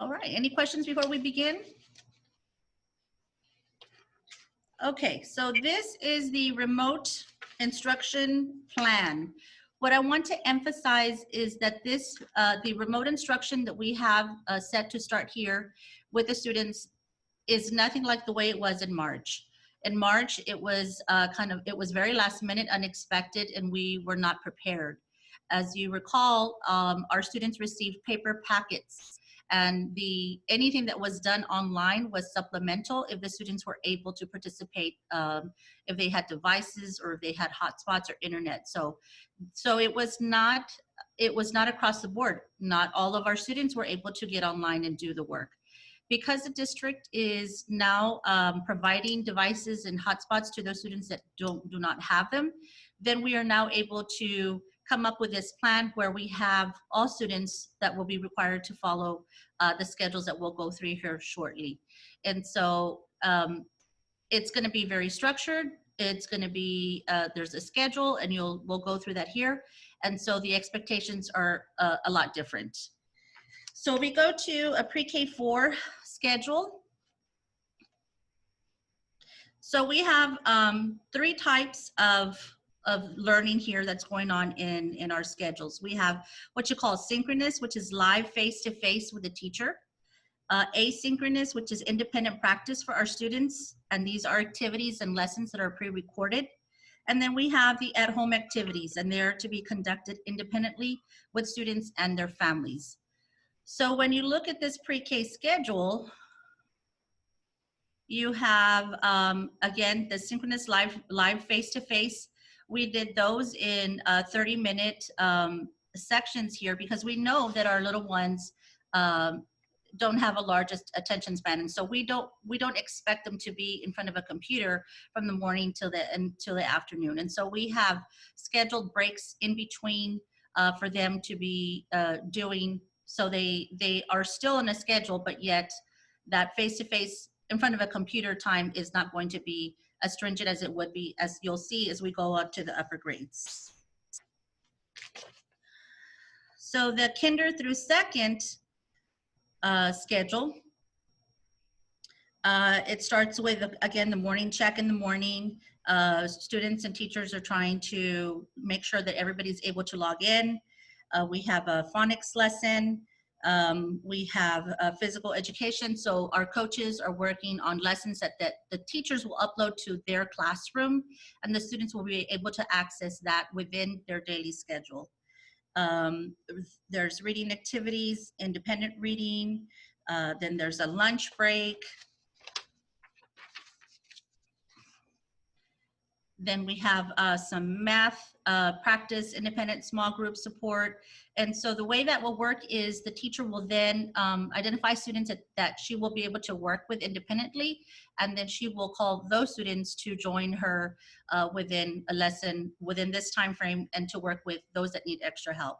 All right, any questions before we begin? Okay, so this is the remote instruction plan. What I want to emphasize is that this, the remote instruction that we have set to start here with the students is nothing like the way it was in March. In March, it was it was very last minute, unexpected, and we were not prepared. As you recall, our students received paper packets, and anything that was done online was supplemental if the students were able to participate, if they had devices or if they had hotspots or internet. So it was not across the board. Not all of our students were able to get online and do the work. Because the district is now providing devices and hotspots to those students that do not have them, then we are now able to come up with this plan where we have all students that will be required to follow the schedules that we'll go through here shortly. And so it's going to be very structured. It's going to be, there's a schedule, and we'll go through that here. And so the expectations are a lot different. So we go to a pre-K4 schedule. So we have 3 types of learning here that's going on in our schedules. We have what you call synchronous, which is live face-to-face with the teacher. Asynchronous, which is independent practice for our students. And these are activities and lessons that are pre-recorded. And then we have the at-home activities, and they're to be conducted independently with students and their families. So when you look at this pre-K schedule, you have, again, the synchronous live face-to-face. We did those in 30-minute sections here because we know that our little ones don't have a large attention span, and so we don't expect them to be in front of a computer from the morning until the afternoon. And so we have scheduled breaks in between for them to be doing. So they are still on a schedule, but yet that face-to-face in front of a computer time is not going to be as stringent as it would be, as you'll see as we go up to the upper grades. So the kinder through second schedule, it starts with, again, the morning check in the morning. Students and teachers are trying to make sure that everybody's able to log in. We have a phonics lesson. We have physical education. So our coaches are working on lessons that the teachers will upload to their classroom, and the students will be able to access that within their daily schedule. There's reading activities, independent reading. Then there's a lunch break. Then we have some math practice, independent small group support. And so the way that will work is the teacher will then identify students that she will be able to work with independently, and then she will call those students to join her within a lesson within this time frame and to work with those that need extra help.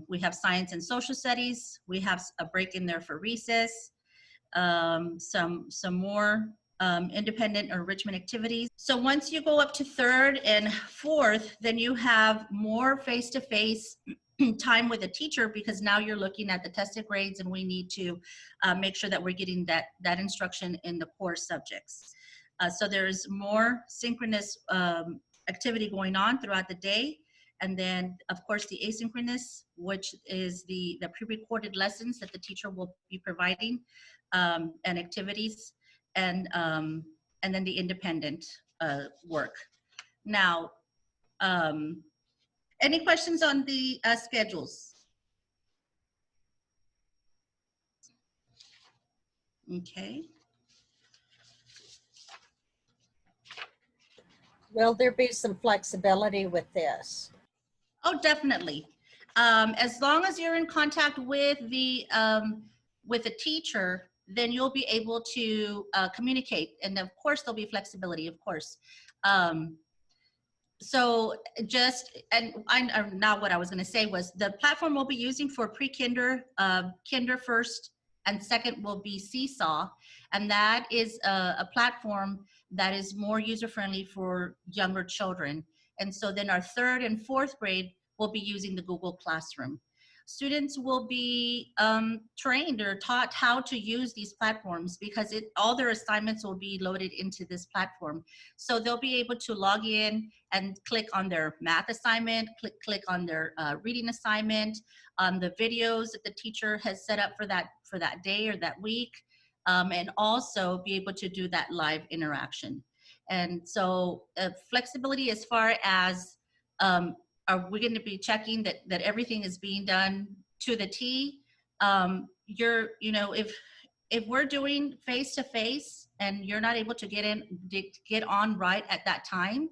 We have science and social studies. We have a break in there for recess. Some more independent or enrichment activities. So once you go up to third and fourth, then you have more face-to-face time with a teacher, because now you're looking at the tested grades, and we need to make sure that we're getting that instruction in the core subjects. So there's more synchronous activity going on throughout the day. And then, of course, the asynchronous, which is the pre-recorded lessons that the teacher will be providing, and activities, and then the independent work. Now, any questions on the schedules? Okay. Will there be some flexibility with this? Oh, definitely. As long as you're in contact with the teacher, then you'll be able to communicate. And of course, there'll be flexibility, of course. So now what I was gonna say was the platform we'll be using for pre-kinder, kinder first and second will be Seesaw. And that is a platform that is more user-friendly for younger children. And so then our third and fourth grade will be using the Google Classroom. students will be trained or taught how to use these platforms, because all their assignments will be loaded into this platform. So they'll be able to log in and click on their math assignment, click on their reading assignment, on the videos that the teacher has set up for that day or that week, and also be able to do that live interaction. And so flexibility as far as are we going to be checking that everything is being done to the T? If we're doing face to face and you're not able to get on right at that time,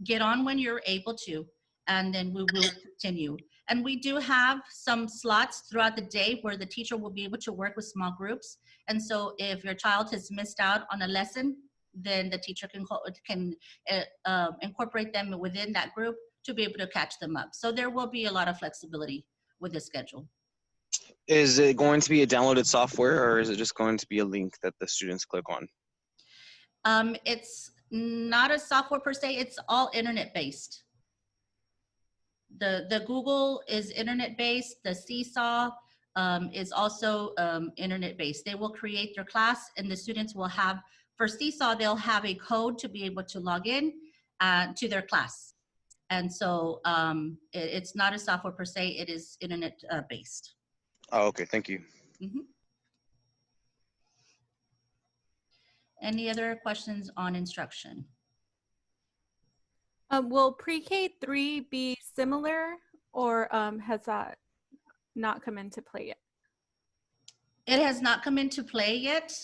get on when you're able to, and then we will continue. And we do have some slots throughout the day where the teacher will be able to work with small groups. And so if your child has missed out on a lesson, then the teacher can incorporate them within that group to be able to catch them up. So there will be a lot of flexibility with the schedule. Is it going to be a downloaded software, or is it just going to be a link that the students click on? It's not a software per se, it's all internet-based. The Google is internet-based, the Seesaw is also internet-based. They will create their class, and the students will have, for Seesaw, they'll have a code to be able to log in to their class. And so it's not a software per se, it is internet-based. Oh, okay, thank you. Mm-hmm. Any other questions on instruction? Will pre-K-3 be similar, or has that not come into play yet? It has not come into play yet.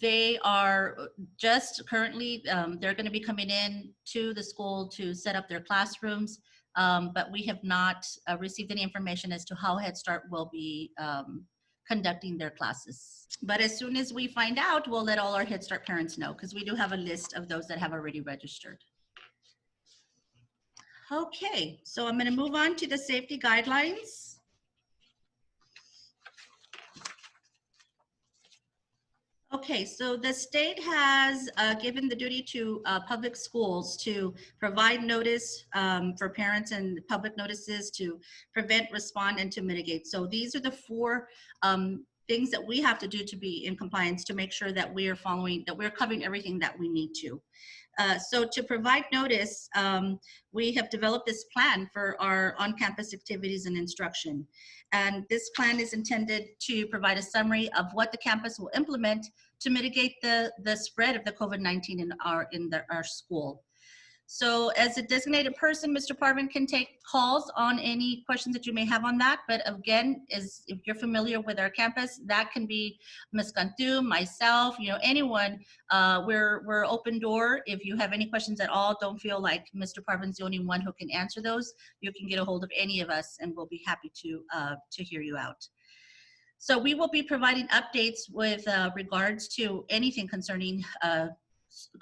They are just currently, they're going to be coming in to the school to set up their classrooms, but we have not received any information as to how Head Start will be conducting their classes. But as soon as we find out, we'll let all our Head Start parents know, because we do have a list of those that have already registered. Okay, so I'm going to move on to the safety guidelines. Okay, so the state has given the duty to public schools to provide notice for parents and public notices to prevent, respond, and to mitigate. So these are the four things that we have to do to be in compliance, to make sure that we are following, that we're covering everything that we need to. So to provide notice, we have developed this plan for our on-campus activities and instruction. And this plan is intended to provide a summary of what the campus will implement to mitigate the spread of the COVID-19 in our school. So as a designated person, Mr. Parvin can take calls on any questions that you may have on that. But again, if you're familiar with our campus, that can be Ms. Cantu, myself, anyone. We're open door. If you have any questions at all, don't feel like Mr. Parvin's the only one who can answer those. You can get a hold of any of us, and we'll be happy to hear you out. So we will be providing updates with regards to anything concerning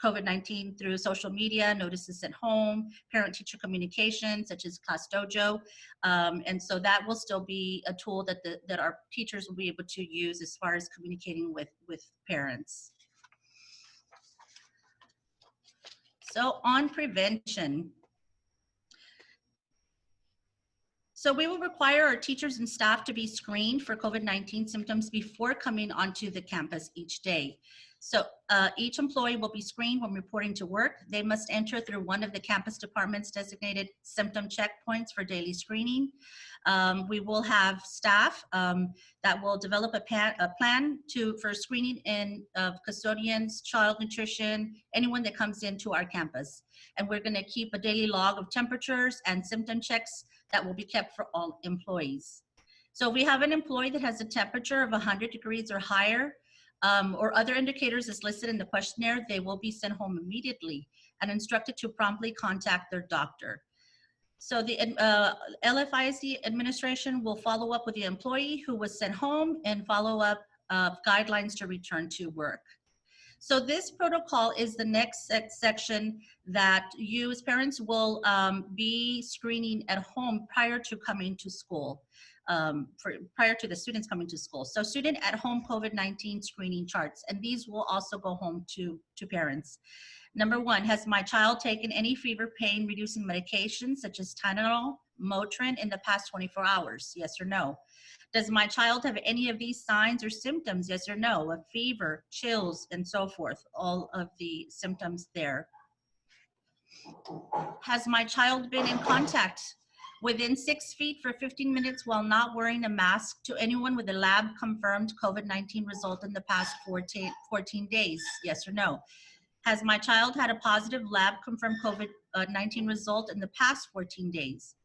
COVID-19 through social media, notices at home, parent-teacher communication, such as Class Dojo. And so that will still be a tool that our teachers will be able to use as far as communicating with parents. So on prevention. So we will require our teachers and staff to be screened for COVID-19 symptoms before coming onto the campus each day. So each employee will be screened when reporting to work. They must enter through one of the campus department's designated symptom checkpoints for daily screening. We will have staff that will develop a plan for screening of custodians, child nutrition, anyone that comes into our campus. And we're going to keep a daily log of temperatures and symptom checks that will be kept for all employees. So if we have an employee that has a temperature of 100 degrees or higher, or other indicators as listed in the questionnaire, they will be sent home immediately and instructed to promptly contact their doctor. So the LFISD administration will follow up with the employee who was sent home and follow up guidelines to return to work. So this protocol is the next section that you as parents will be screening at home prior to coming to school, prior to the students coming to school. So student at home COVID-19 screening charts, and these will also go home to parents. Number one, has my child taken any fever pain reducing medications such as Tylenol, Motrin in the past 24 hours? Yes or no? Does my child have any of these signs or symptoms? Yes or no? A fever, chills, and so forth. All of the symptoms there. Has my child been in contact within 6 feet for 15 minutes while not wearing a mask to anyone with a lab confirmed COVID-19 result in the past 14 days? Yes or no? Has my child had a positive lab confirmed COVID-19 result in the past 14 days?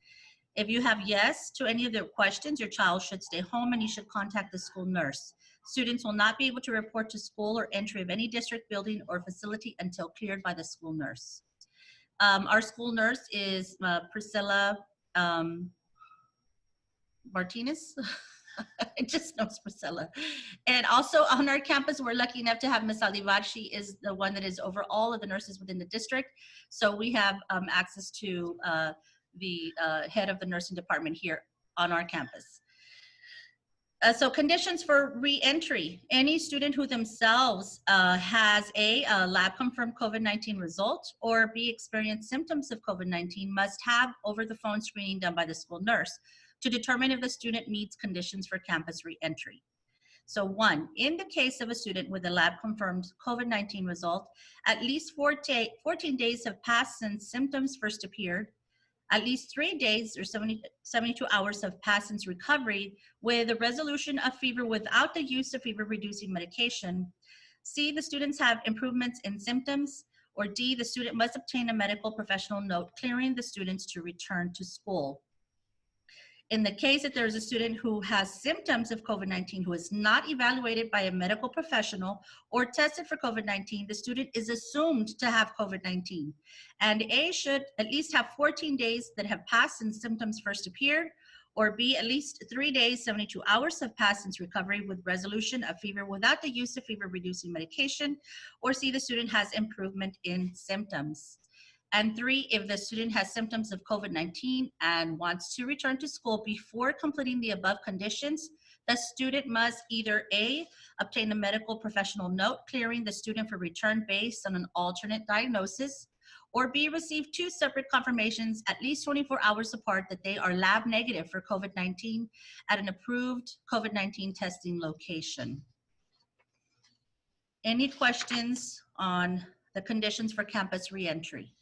If you have yes to any of the questions, your child should stay home and you should contact the school nurse. Students will not be able to report to school or entry of any district building or facility until cleared by the school nurse. Our school nurse is Priscilla Martinez. I just know Priscilla. And also on our campus, we're lucky enough to have Ms. Alivar. She is the one that is over all of the nurses within the district. So we have access to the head of the nursing department here on our campus. So conditions for re-entry. Any student who themselves has a lab confirmed COVID-19 result or B experienced symptoms of COVID-19 must have over the phone screening done by the school nurse to determine if the student meets conditions for campus re-entry. So 1, in the case of a student with a lab confirmed COVID-19 result, at least 14 days have passed since symptoms first appeared. At least 3 days or 72 hours have passed since recovery with a resolution of fever without the use of fever-reducing medication. C, the students have improvements in symptoms. Or D, the student must obtain a medical professional note clearing the students to return to school. In the case that there's a student who has symptoms of COVID-19 who is not evaluated by a medical professional or tested for COVID-19, the student is assumed to have COVID-19. And A, should at least have 14 days that have passed since symptoms first appeared, or B, at least 3 days, 72 hours have passed since recovery with resolution of fever without the use of fever-reducing medication, or C, the student has improvement in symptoms. And 3, if the student has symptoms of COVID-19 and wants to return to school before completing the above conditions, the student must either A, obtain a medical professional note clearing the student for return based on an alternate diagnosis, or B, receive 2 separate confirmations at least 24 hours apart that they are lab negative for COVID-19 at an approved COVID-19 testing location. Any questions on the conditions for campus reentry?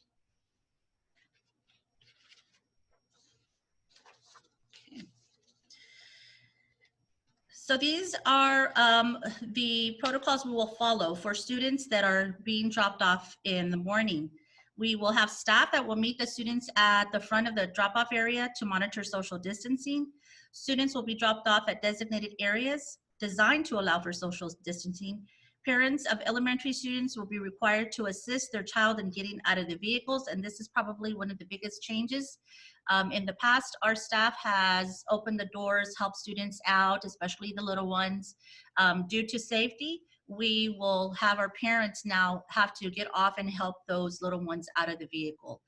So these are the protocols we will follow for students that are being dropped off in the morning. We will have staff that will meet the students at the front of the drop-off area to monitor social distancing. Students will be dropped off at designated areas designed to allow for social distancing. Parents of elementary students will be required to assist their child in getting out of the vehicles, and this is probably one of the biggest changes. In the past, our staff has opened the doors, helped students out, especially the little ones. Due to safety, we will have our parents now have to get off and help those little ones out of the vehicle.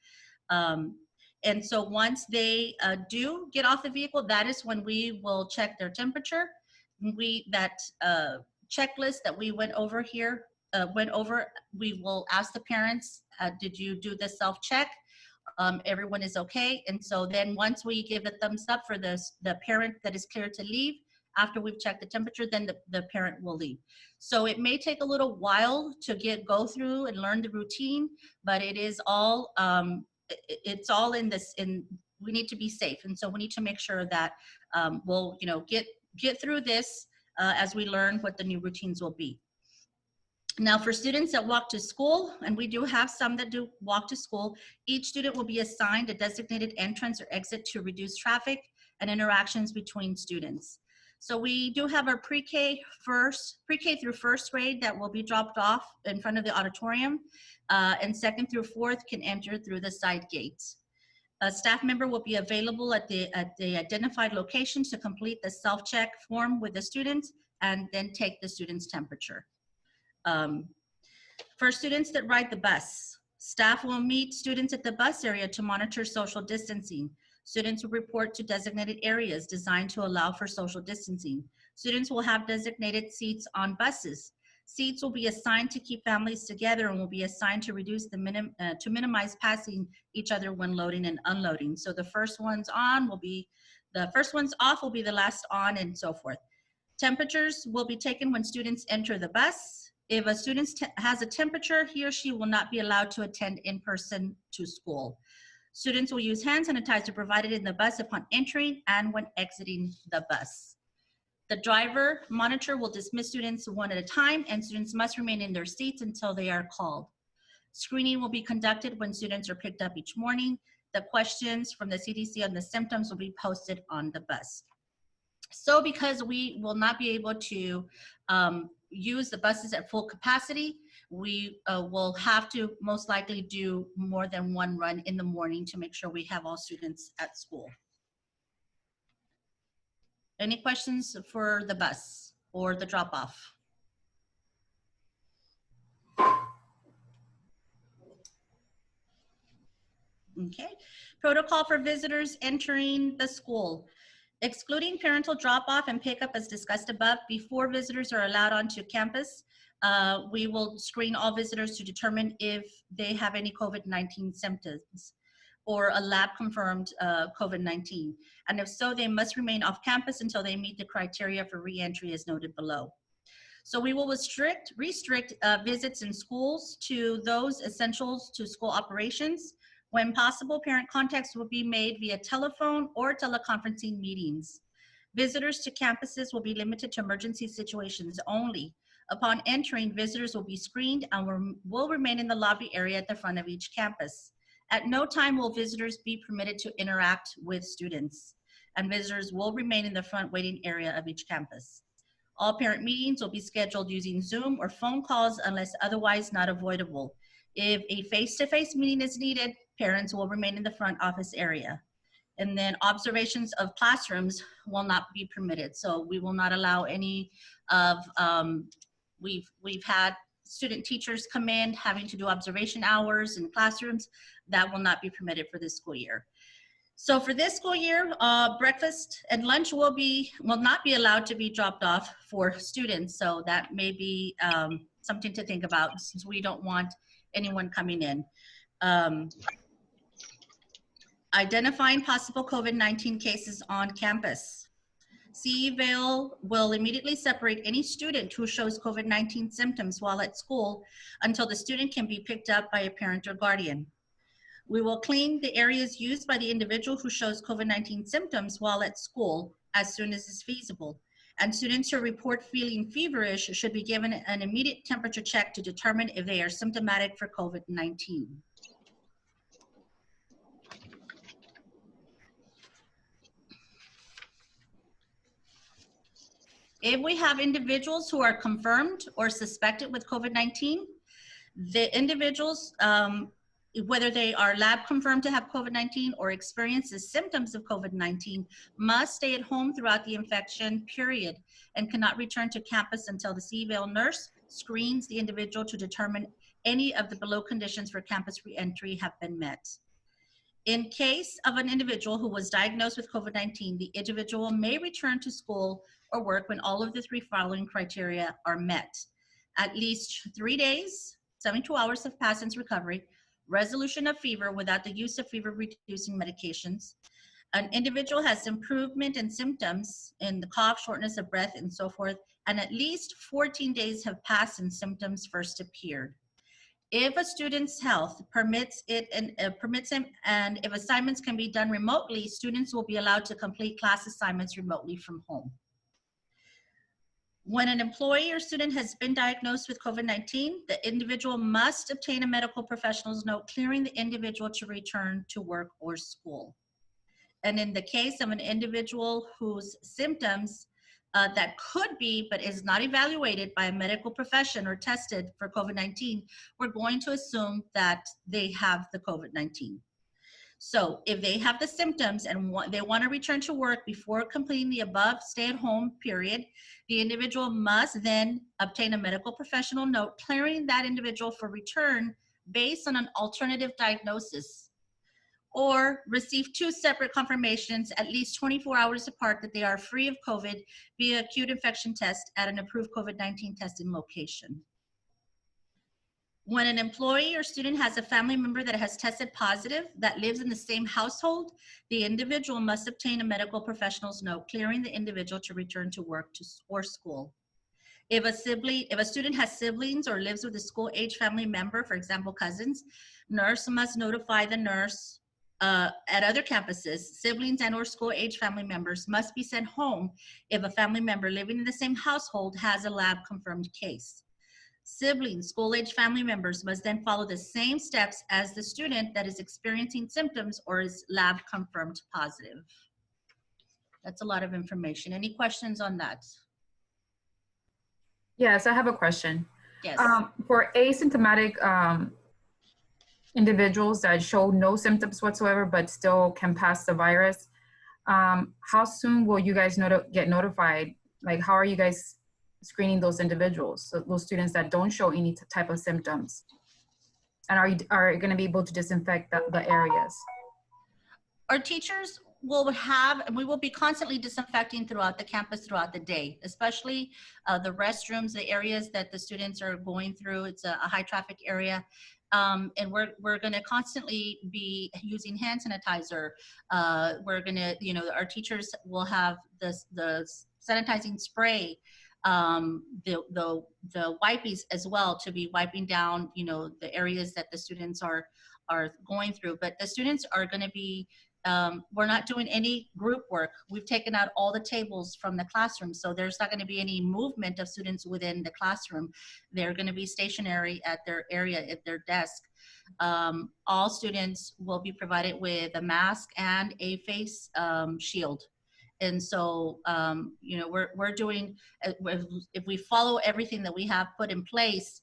And so once they do get off the vehicle, that is when we will check their temperature. That checklist that we went over here, we will ask the parents, did you do the self-check? Everyone is okay. And so then once we give a thumbs up for the parent that is cleared to leave, after we've checked the temperature, then the parent will leave. So it may take a little while to go through and learn the routine, but it is all, it's all in this, we need to be safe. And so we need to make sure that we'll get through this as we learn what the new routines will be. Now for students that walk to school, and we do have some that do walk to school, each student will be assigned a designated entrance or exit to reduce traffic and interactions between students. So we do have our pre-K through first grade that will be dropped off in front of the auditorium, and 2nd through 4th can enter through the side gates. A staff member will be available at the identified locations to complete the self-check form with the students and then take the student's temperature. For students that ride the bus, staff will meet students at the bus area to monitor social distancing. Students will report to designated areas designed to allow for social distancing. Students will have designated seats on buses. Seats will be assigned to keep families together and will be assigned to reduce the to minimize passing each other when loading and unloading. So the first ones on will be, the first ones off will be the last on, and so forth. Temperatures will be taken when students enter the bus. If a student has a temperature, he or she will not be allowed to attend in person to school. Students will use hand sanitizer provided in the bus upon entering and when exiting the bus. The driver monitor will dismiss students one at a time, and students must remain in their seats until they are called. Screening will be conducted when students are picked up each morning. The questions from the CDC on the symptoms will be posted on the bus. So because we will not be able to use the buses at full capacity, we will have to most likely do more than one run in the morning to make sure we have all students at school. Any questions for the bus or the drop-off? Okay. Protocol for visitors entering the school. Excluding parental drop-off and pickup as discussed above, before visitors are allowed onto campus, we will screen all visitors to determine if they have any COVID-19 symptoms or a lab-confirmed COVID-19. And if so, they must remain off campus until they meet the criteria for re-entry as noted below. So we will restrict visits in schools to those essentials to school operations. When possible, parent contacts will be made via telephone or teleconferencing meetings. Visitors to campuses will be limited to emergency situations only. Upon entering, visitors will be screened and will remain in the lobby area at the front of each campus. At no time will visitors be permitted to interact with students, and visitors will remain in the front waiting area of each campus. All parent meetings will be scheduled using Zoom or phone calls unless otherwise not avoidable. If a face-to-face meeting is needed, parents will remain in the front office area. And then observations of classrooms will not be permitted. So we will not allow any of, we've had student teachers come in having to do observation hours in classrooms. That will not be permitted for this school year. So for this school year, breakfast and lunch will not be allowed to be dropped off for students. So that may be something to think about, since we don't want anyone coming in. Identifying possible COVID-19 cases on campus. CEVAL will immediately separate any student who shows COVID-19 symptoms while at school until the student can be picked up by a parent or guardian. We will clean the areas used by the individual who shows COVID-19 symptoms while at school as soon as is feasible. And students who report feeling feverish should be given an immediate temperature check to determine if they are symptomatic for COVID-19. If we have individuals who are confirmed or suspected with COVID-19, the individuals, whether they are lab confirmed to have COVID-19 or experience the symptoms of COVID-19, must stay at home throughout the infection period and cannot return to campus until the CEVAL nurse screens the individual to determine any of the below conditions for campus reentry have been met. In case of an individual who was diagnosed with COVID-19, the individual may return to school or work when all of the three following criteria are met. At least 3 days, 72 hours have passed since recovery, resolution of fever without the use of fever-reducing medications. An individual has improvement in symptoms in the cough, shortness of breath, and so forth, and at least 14 days have passed since symptoms first appeared. If a student's health permits it and permits him, and if assignments can be done remotely, students will be allowed to complete class assignments remotely from home. When an employee or student has been diagnosed with COVID-19, the individual must obtain a medical professional's note clearing the individual to return to work or school. And in the case of an individual whose symptoms that could be, but is not evaluated by a medical profession or tested for COVID-19, we're going to assume that they have the COVID-19. So if they have the symptoms and they want to return to work before completing the above stay-at-home period, the individual must then obtain a medical professional note clearing that individual for return based on an alternative diagnosis. or receive 2 separate confirmations at least 24 hours apart that they are free of COVID via acute infection test at an approved COVID-19 testing location. When an employee or student has a family member that has tested positive that lives in the same household, the individual must obtain a medical professional's note clearing the individual to return to work or school. If a student has siblings or lives with a school-age family member, for example, cousins, nurse must notify the nurse at other campuses. Siblings and or school-age family members must be sent home if a family member living in the same household has a lab-confirmed case. Siblings, school-age family members must then follow the same steps as the student that is experiencing symptoms or is lab-confirmed positive. That's a lot of information. Any questions on that? Yes, I have a question. Yes. For asymptomatic individuals that show no symptoms whatsoever but still can pass the virus, how soon will you guys get notified? Like, how are you guys screening those individuals, so those students that don't show any type of symptoms? And are you going to be able to disinfect the areas? Our teachers will have, and we will be constantly disinfecting throughout the campus throughout the day, especially the restrooms, the areas that the students are going through. It's a high traffic area. And we're going to constantly be using hand sanitizer. We're going to, our teachers will have the sanitizing spray, the wipies as well, to be wiping down, the areas that the students are going through. But the students are going to be, we're not doing any group work. We've taken out all the tables from the classroom, so there's not going to be any movement of students within the classroom. They're going to be stationary at their area, at their desk. All students will be provided with a mask and a face shield. And so, we're doing, if we follow everything that we have put in place,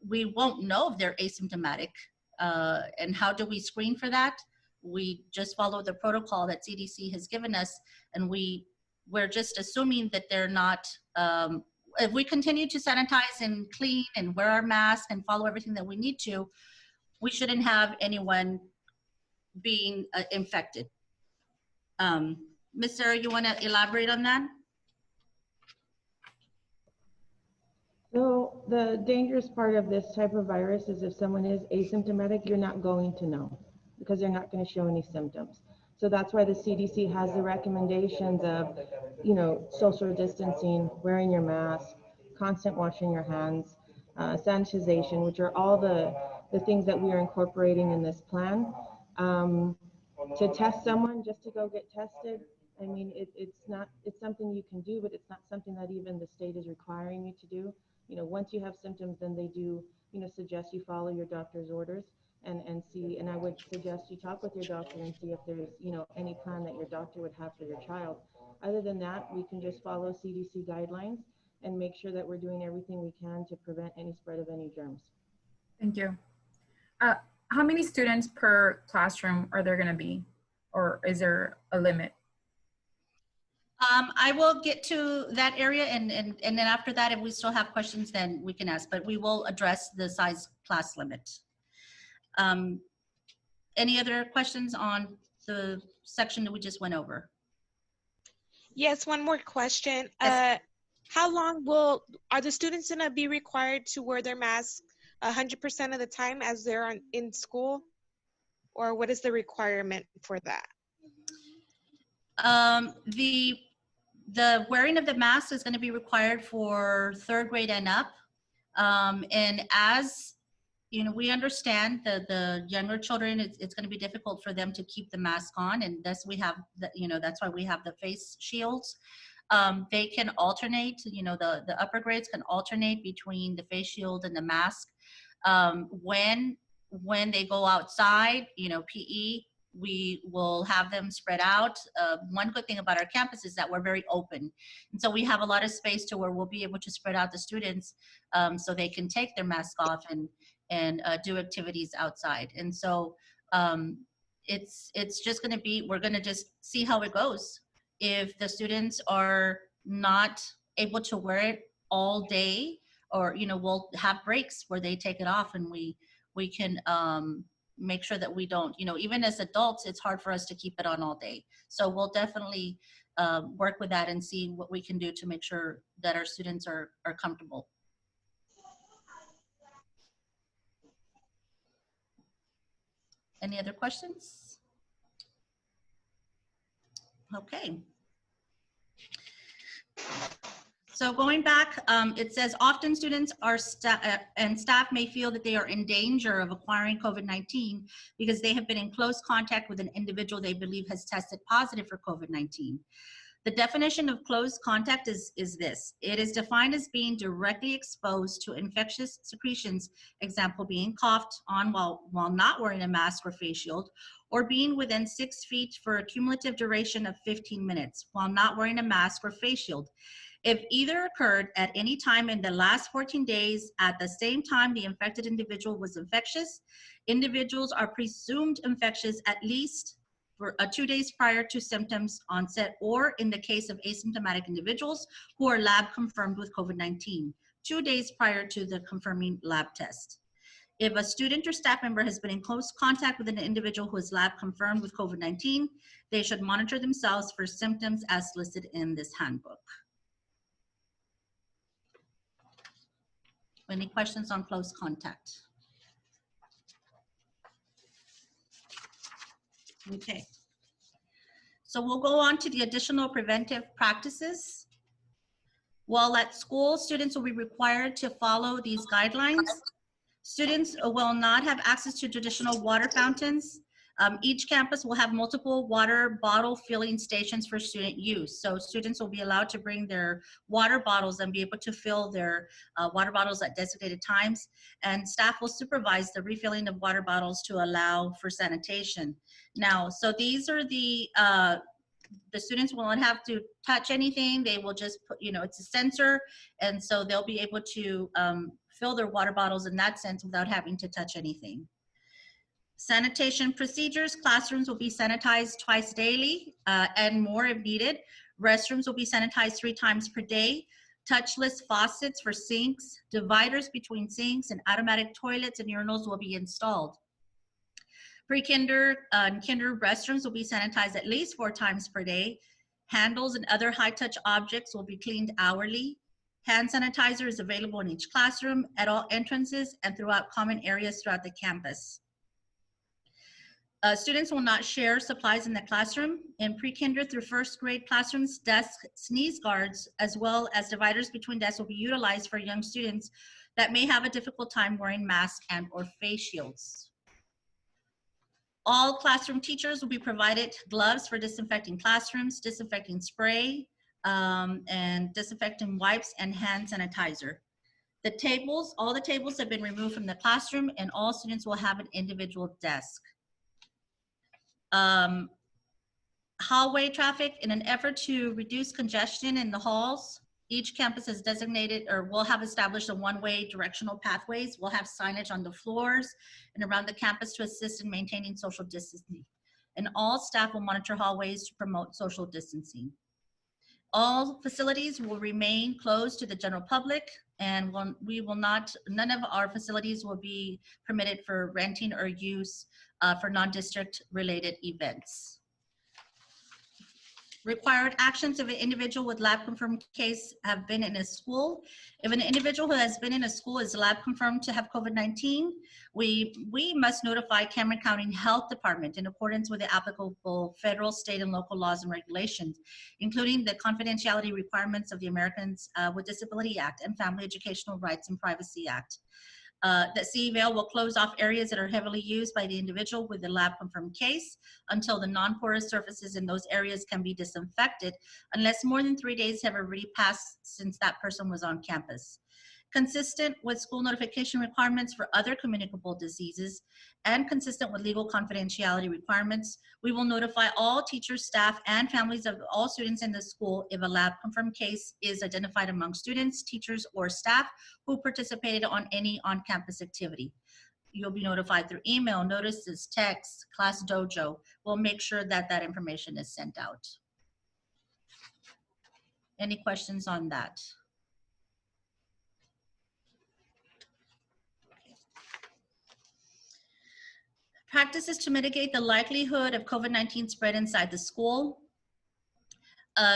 we won't know if they're asymptomatic. And how do we screen for that? We just follow the protocol that CDC has given us, and we're just assuming that they're not, if we continue to sanitize and clean and wear our masks and follow everything that we need to, we shouldn't have anyone being infected. Ms. Sarah, you want to elaborate on that? So the dangerous part of this type of virus is if someone is asymptomatic, you're not going to know because they're not going to show any symptoms. So that's why the CDC has the recommendations of, social distancing, wearing your mask, constant washing your hands, sanitization, which are all the things that we are incorporating in this plan. To test someone just to go get tested, I mean, it's something you can do, but it's not something that even the state is requiring you to do. Once you have symptoms, then they do, suggest you follow your doctor's orders and see, and I would suggest you talk with your doctor and see if there's, any plan that your doctor would have for your child. Other than that, we can just follow CDC guidelines and make sure that we're doing everything we can to prevent any spread of any germs. Thank you. How many students per classroom are there going to be, or is there a limit? I will get to that area, and then after that, if we still have questions, then we can ask, but we will address the size class limit. Any other questions on the section that we just went over? Yes, one more question. Yes. How long are the students gonna be required to wear their masks 100% of the time as they're in school? Or what is the requirement for that? The wearing of the mask is going to be required for 3rd grade and up. And as we understand the younger children, it's going to be difficult for them to keep the mask on, and thus we have that's why we have the face shields. They can alternate, the upper grades can alternate between the face shield and the mask. When they go outside, PE, we will have them spread out. One good thing about our campus is that we're very open. And so we have a lot of space to where we'll be able to spread out the students so they can take their mask off and do activities outside. And so it's just going to be, we're going to just see how it goes. If the students are not able to wear it all day, or we'll have breaks where they take it off, and we can make sure that we don't, even as adults, it's hard for us to keep it on all day. So we'll definitely work with that and see what we can do to make sure that our students are comfortable. Any other questions? Okay. So going back, it says often students and staff may feel that they are in danger of acquiring COVID-19 because they have been in close contact with an individual they believe has tested positive for COVID-19. The definition of close contact is this. It is defined as being directly exposed to infectious secretions, example being coughed on while not wearing a mask or face shield, or being within 6 feet for a cumulative duration of 15 minutes while not wearing a mask or face shield. If either occurred at any time in the last 14 days at the same time the infected individual was infectious, individuals are presumed infectious at least for 2 days prior to symptoms onset, or in the case of asymptomatic individuals who are lab confirmed with COVID-19, 2 days prior to the confirming lab test. If a student or staff member has been in close contact with an individual who is lab confirmed with COVID-19, they should monitor themselves for symptoms as listed in this handbook. Any questions on close contact? Okay. So we'll go on to the additional preventive practices. While at school, students will be required to follow these guidelines. Students will not have access to traditional water fountains. Each campus will have multiple water bottle filling stations for student use. So students will be allowed to bring their water bottles and be able to fill their water bottles at designated times. And staff will supervise the refilling of water bottles to allow for sanitation. Now, so these are the students will not have to touch anything. They will just put, it's a sensor. And so they'll be able to fill their water bottles in that sense without having to touch anything. Sanitation procedures, classrooms will be sanitized twice daily and more if needed. Restrooms will be sanitized 3 times per day. Touchless faucets for sinks, dividers between sinks, and automatic toilets and urinals will be installed. Pre-kinder and kinder restrooms will be sanitized at least 4 times per day. Handles and other high-touch objects will be cleaned hourly. Hand sanitizer is available in each classroom, at all entrances, and throughout common areas throughout the campus. Students will not share supplies in the classroom. In pre-kinder through 1st grade classrooms, desk sneeze guards, as well as dividers between desks, will be utilized for young students that may have a difficult time wearing masks and or face shields. All classroom teachers will be provided gloves for disinfecting classrooms, disinfecting spray, and disinfecting wipes and hand sanitizer. The tables, all the tables have been removed from the classroom, and all students will have an individual desk. Hallway traffic, in an effort to reduce congestion in the halls, each campus has designated or will have established a one-way directional pathways. We'll have signage on the floors and around the campus to assist in maintaining social distancing. And all staff will monitor hallways to promote social distancing. All facilities will remain closed to the general public, and none of our facilities will be permitted for renting or use for non-district related events. Required actions if an individual with lab confirmed case have been in a school. If an individual who has been in a school is lab confirmed to have COVID-19, we must notify Cameron County Health Department in accordance with the applicable federal, state, and local laws and regulations, including the confidentiality requirements of the Americans with Disability Act and Family Educational Rights and Privacy Act. That CEVAL will close off areas that are heavily used by the individual with the lab confirmed case until the non-porous surfaces in those areas can be disinfected unless more than 3 days have already passed since that person was on campus. Consistent with school notification requirements for other communicable diseases and consistent with legal confidentiality requirements, we will notify all teachers, staff, and families of all students in the school if a lab confirmed case is identified among students, teachers, or staff who participated on any on-campus activity. You'll be notified through email, notices, text, class dojo. We'll make sure that that information is sent out. Any questions on that? Practices to mitigate the likelihood of COVID-19 spread inside the school.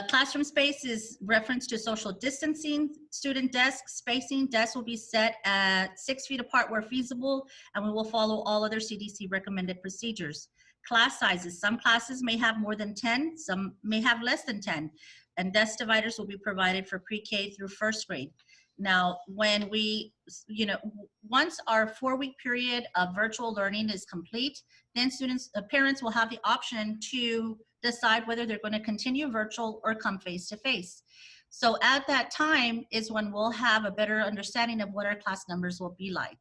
Classroom space is reference to social distancing. Student desk spacing. Desks will be set at 6 feet apart where feasible, and we will follow all other CDC recommended procedures. Class sizes. Some classes may have more than 10, some may have less than 10, and desk dividers will be provided for pre-K through first grade. Now, when we, once our 4-week period of virtual learning is complete, then parents will have the option to decide whether they're going to continue virtual or come face-to-face. So at that time is when we'll have a better understanding of what our class numbers will be like.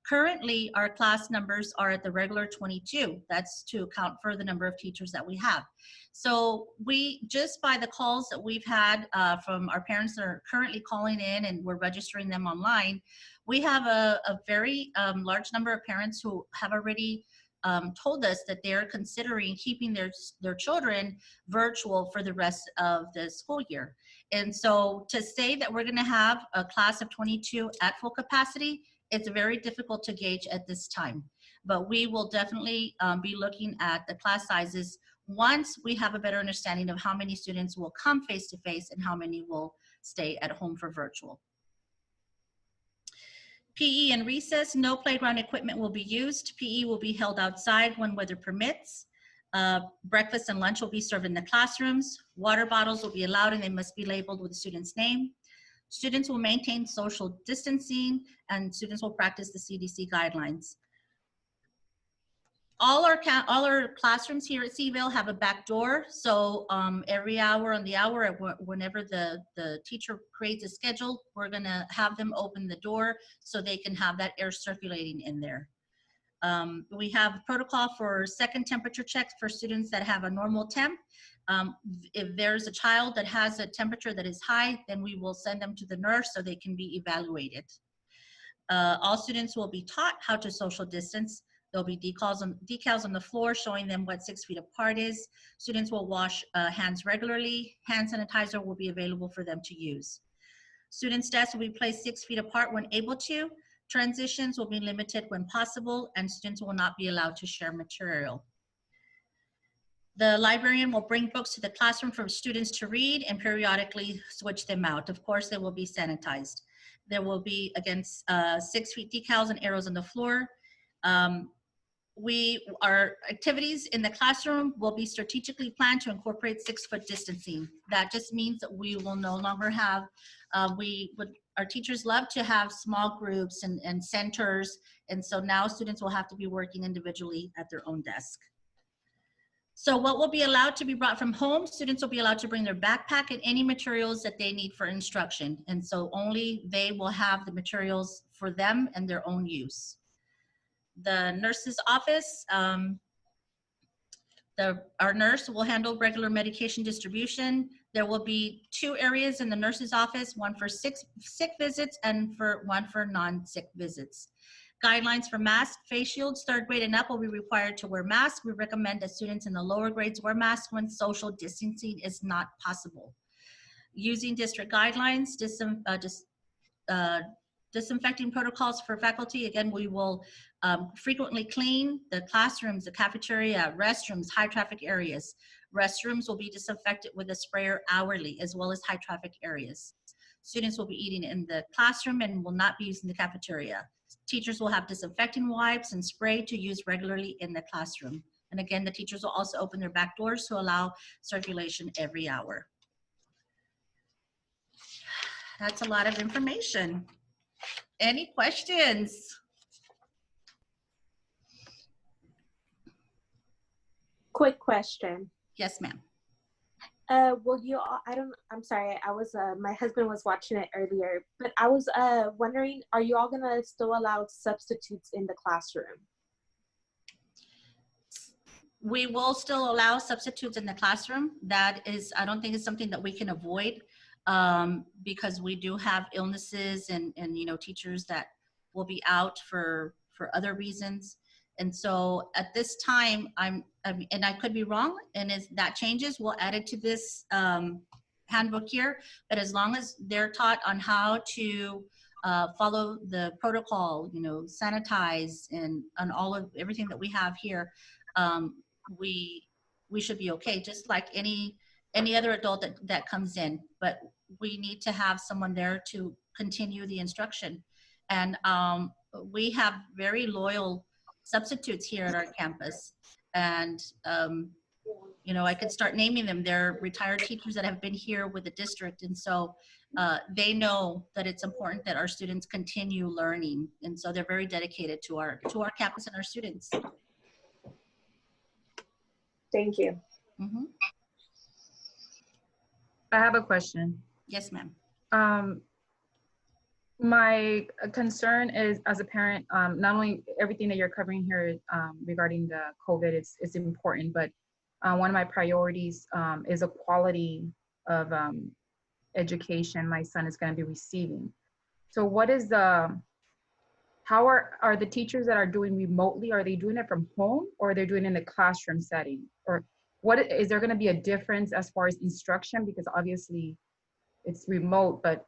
Currently, our class numbers are at the regular 22. That's to account for the number of teachers that we have. So we, just by the calls that we've had from our parents that are currently calling in and we're registering them online, we have a very large number of parents who have already told us that they're considering keeping their children virtual for the rest of the school year. And so to say that we're gonna have a class of 22 at full capacity, it's very difficult to gauge at this time. But we will definitely be looking at the class sizes once we have a better understanding of how many students will come face-to-face and how many will stay at home for virtual. PE and recess, no playground equipment will be used. PE will be held outside when weather permits. Breakfast and lunch will be served in the classrooms. Water bottles will be allowed and they must be labeled with the student's name. Students will maintain social distancing and students will practice the CDC guidelines. All our classrooms here at Seaville have a back door. So every hour on the hour, whenever the teacher creates a schedule, we're gonna have them open the door so they can have that air circulating in there. We have protocol for second temperature checks for students that have a normal temp. If there's a child that has a temperature that is high, then we will send them to the nurse so they can be evaluated. All students will be taught how to social distance. There'll be decals on the floor showing them what 6 feet apart is. Students will wash hands regularly. Hand sanitizer will be available for them to use. Students' desks will be placed 6 feet apart when able to. Transitions will be limited when possible, and students will not be allowed to share material. The librarian will bring books to the classroom for students to read and periodically switch them out. Of course, they will be sanitized. There will be, again, 6 feet decals and arrows on the floor. Our activities in the classroom will be strategically planned to incorporate 6-foot distancing. That just means that we will no longer have, our teachers love to have small groups and centers, and so now students will have to be working individually at their own desk. So what will be allowed to be brought from home? Students will be allowed to bring their backpack and any materials that they need for instruction, and so only they will have the materials for them and their own use. The nurse's office, our nurse will handle regular medication distribution. There will be 2 areas in the nurse's office, one for sick visits and one for non-sick visits. Guidelines for masks, face shields, 3rd grade and up will be required to wear masks. We recommend that students in the lower grades wear masks when social distancing is not possible. Using district guidelines, disinfecting protocols for faculty. Again, we will frequently clean the classrooms, the cafeteria, restrooms, high traffic areas. Restrooms will be disinfected with a sprayer hourly, as well as high traffic areas. Students will be eating in the classroom and will not be using the cafeteria. Teachers will have disinfecting wipes and spray to use regularly in the classroom. And again, the teachers will also open their back doors to allow circulation every hour. That's a lot of information. Any questions? Quick question. Yes, ma'am. Will you all, I'm sorry, my husband was watching it earlier, but I was wondering, are you all gonna still allow substitutes in the classroom? We will still allow substitutes in the classroom. That is, I don't think it's something that we can avoid because we do have illnesses and teachers that will be out for other reasons. And so at this time, and I could be wrong, and as that changes, we'll add it to this handbook here. But as long as they're taught on how to follow the protocol, you know, sanitize and all of everything that we have here, we should be okay, just like any other adult that comes in. But we need to have someone there to continue the instruction. And we have very loyal substitutes here at our campus. And you know, I could start naming them. They're retired teachers that have been here with the district. And so they know that it's important that our students continue learning. And so they're very dedicated to our campus and our students. Thank you. Mm-hmm. I have a question. Yes, ma'am. My concern is, as a parent, not only everything that you're covering here regarding the COVID is important, but one of my priorities is a quality of education my son is going to be receiving. So what is how are the teachers that are doing remotely, are they doing it from home, or are they doing it in the classroom setting? Or what is there going to be a difference as far as instruction? Because obviously it's remote, but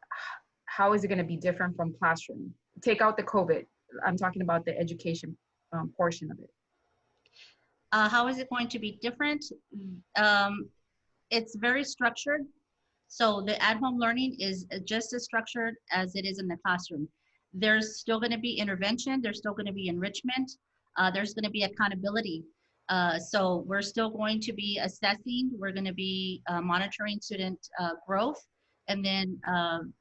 how is it going to be different from classroom? Take out the COVID. I'm talking about the education portion of it. How is it going to be different? It's very structured. So the at-home learning is just as structured as it is in the classroom. There's still going to be intervention. There's still going to be enrichment. There's going to be accountability. So we're still going to be assessing. We're going to be monitoring student growth. And then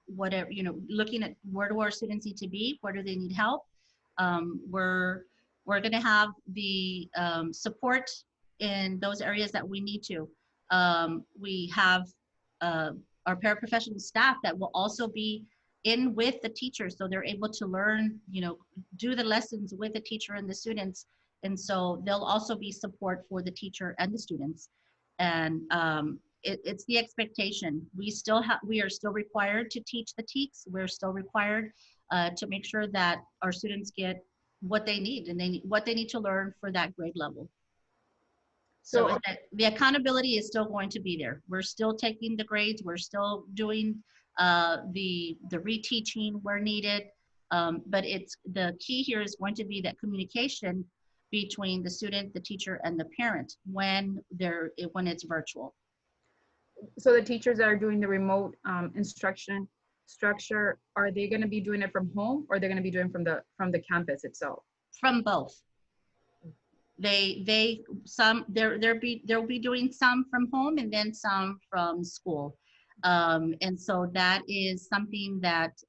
whatever, you know, looking at where do our students need to be? Where do they need help? We're going to have the support in those areas that we need to. We have our paraprofessional staff that will also be in with the teachers, so they're able to learn, you know, do the lessons with the teacher and the students. And so they'll also be support for the teacher and the students. And it's the expectation. We are still required to teach the TEKS. We're still required to make sure that our students get what they need and what they need to learn for that grade level. So the accountability is still going to be there. We're still taking the grades. We're still doing the reteaching where needed. But the key here is going to be that communication between the student, the teacher, and the parent when it's virtual. So the teachers that are doing the remote instruction structure, are they going to be doing it from home, or they're going to be doing from the campus itself? From both. They'll be doing some from home and then some from school. And so that is something that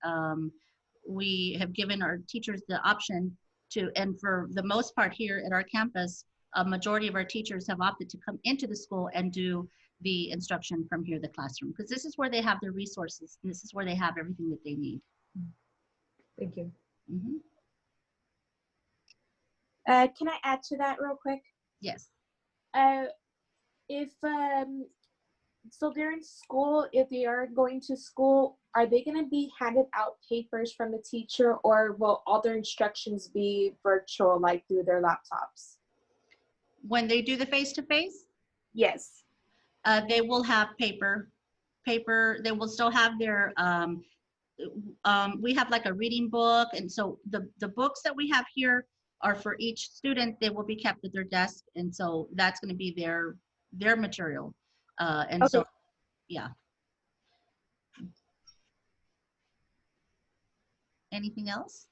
we have given our teachers the option to, and for the most part here at our campus, a majority of our teachers have opted to come into the school and do the instruction from here, the classroom, because this is where they have their resources. And this is where they have everything that they need. Thank you. Mm-hmm. Can I add to that real quick? Yes. If so they're in school, if they are going to school, are they going to be handed out papers from the teacher, or will all their instructions be virtual, like through their laptops? When they do the face-to-face, Yes. they will have paper. They will still have their, we have like a reading book. And so the books that we have here are for each student. They will be kept at their desk. And so that's going to be their material. And okay. So, yeah. Anything else?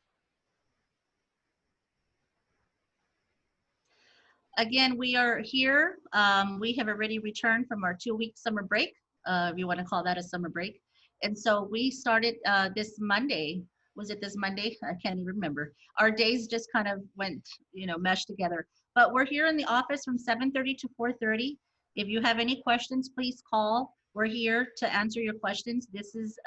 Again, we are here. We have already returned from our 2-week summer break, if you want to call that a summer break. And so we started this Monday. Was it this Monday? I can't even remember. Our days just kind of went, meshed together. But we're here in the office from 7:30 to 4:30. If you have any questions, please call. We're here to answer your questions. This is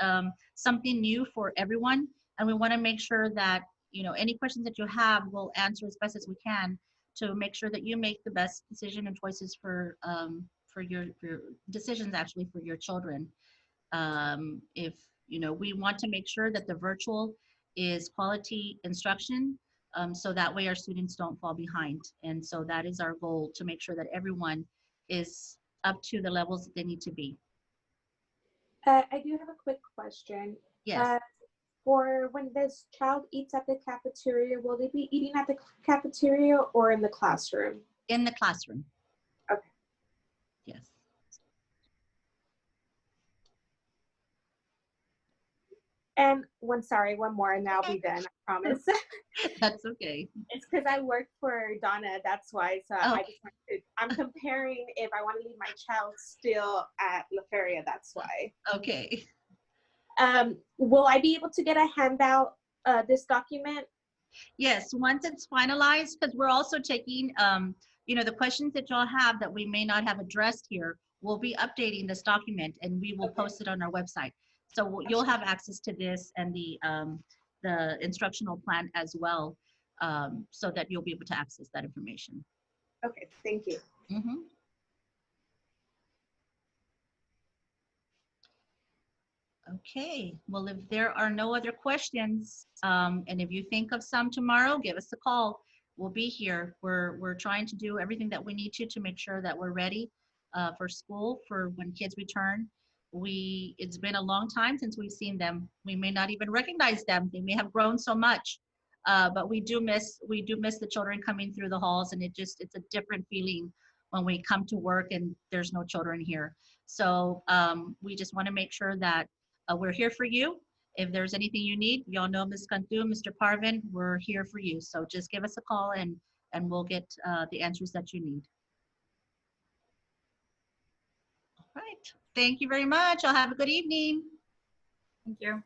something new for everyone. And we want to make sure that, any questions that you have, we'll answer as best as we can to make sure that you make the best decision and choices for your decisions actually for your children. We want to make sure that the virtual is quality instruction, so that way our students don't fall behind. And so that is our goal, to make sure that everyone is up to the levels that they need to be. I do have a quick question. Yes. for when this child eats at the cafeteria, will they be eating at the cafeteria or in the classroom? In the classroom. Okay. Yes. And one more, and I'll be done, I promise. That's okay. It's because I work for Donna, that's why. So Oh. I just I'm comparing if I want to leave my child still at La Feria, that's why. Okay. Will I be able to get a handout, this document? Yes, once it's finalized, because we're also taking, the questions that y'all have that we may not have addressed here, we'll be updating this document and we will post it on our website. So you'll have access to this and the instructional plan as well, so that you'll be able to access that information. Okay, thank you. Mhm. Okay, well, if there are no other questions, and if you think of some tomorrow, give us a call. We'll be here. We're trying to do everything that we need to make sure that we're ready for school, for when kids return. It's been a long time since we've seen them. We may not even recognize them. They may have grown so much, but we do miss the children coming through the halls, and it's a different feeling when we come to work and there's no children here. So we just want to make sure that we're here for you. If there's anything you need, y'all know Ms. Cantu, Mr. Parvin, we're here for you. So just give us a call and we'll get the answers that you need. All right. Thank you very much. I'll have a good evening. Thank you.